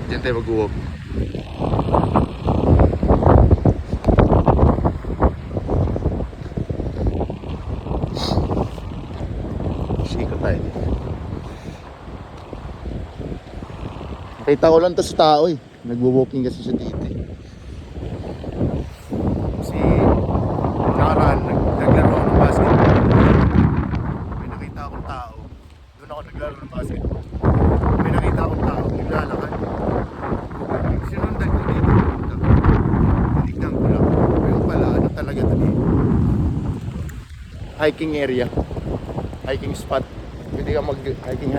Diyan tayo mag-walk. Sika tayo. Nakita ko lang to sa tao eh. Nagwo-walking kasi siya dito eh. Kasi nakaraan, naglaro ako ng basketball. May nakita akong tao. Doon ako naglaro ng basketball. May nakita akong tao, naglalakad. Sinundan ko dito. Tinignan ko lang. Ayun pala, ano talaga ito dito? Hiking area. Hiking spot. Pwede ka mag-hiking.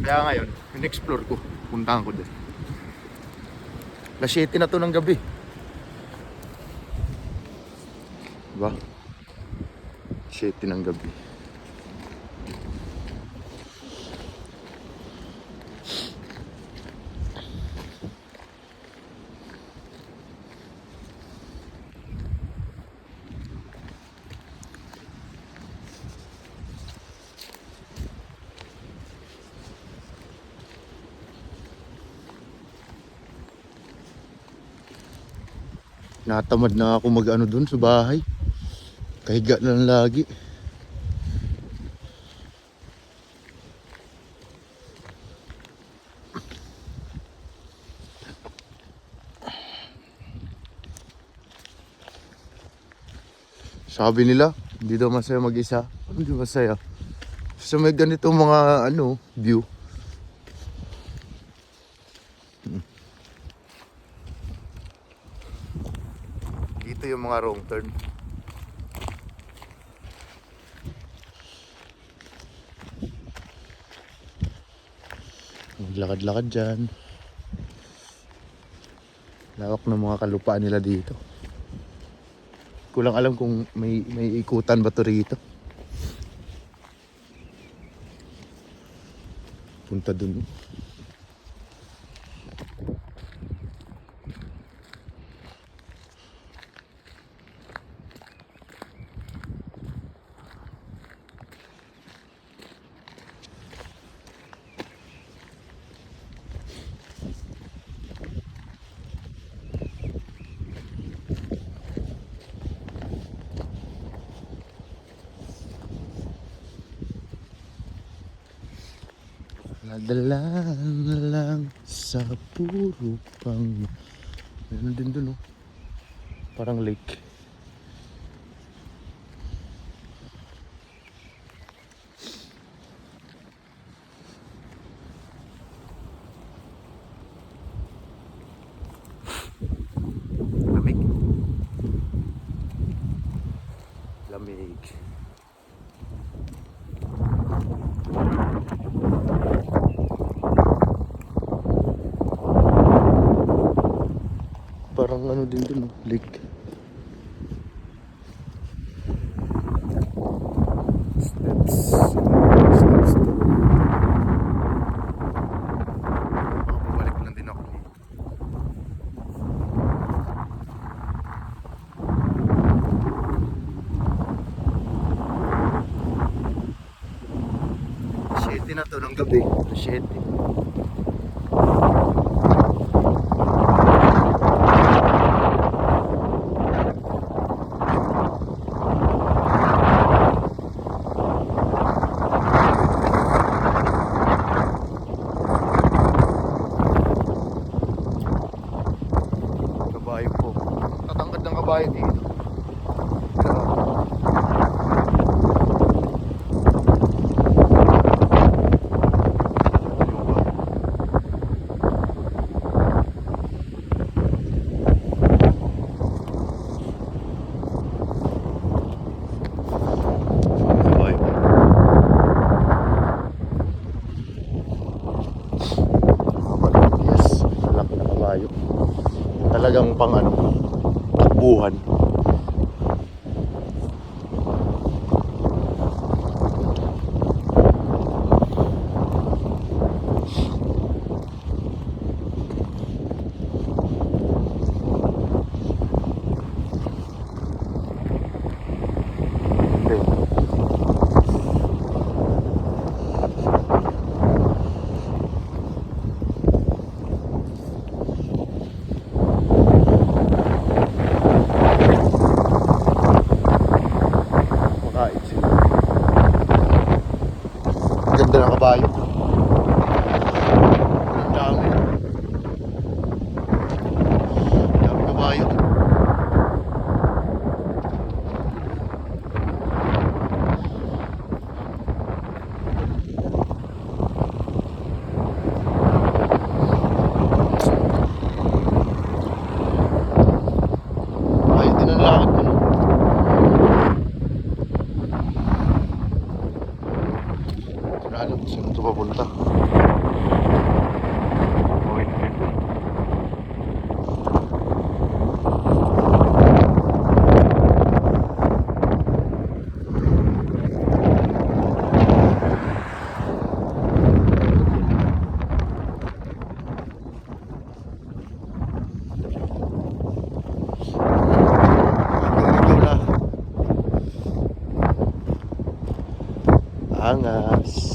Kaya ngayon, in-explore ko. Puntahan ko din. Alas 7 na to ng gabi. Diba? 7 ng gabi. Natamad na ako mag-ano dun sa bahay. Kahiga na lang lagi. Sabi nila, hindi daw masaya mag-isa. Hindi masaya. So may ganito mga view. Dito yung mga wrong turn. Maglakad-lakad dyan. Lawak ng mga kalupaan nila dito. Kulang alam kung may ikutan ba to rito. Punta dun. Nadala na lang sa puro pang... Meron din dun parang lake. Lamig. Lamig. Parang din dun lake. Steps to. Bumalik lang din ako dito. Shitty na to ng gabi. Shitty. Kabayo po. Tatangkad ng kabayo dito. Talagang pang takbuhan. ganda ng kabayo. Ang dami. Dami kabayo. Ay, din ang lakad ko. Alam ko saan ito papunta. Okay na yun. Angas.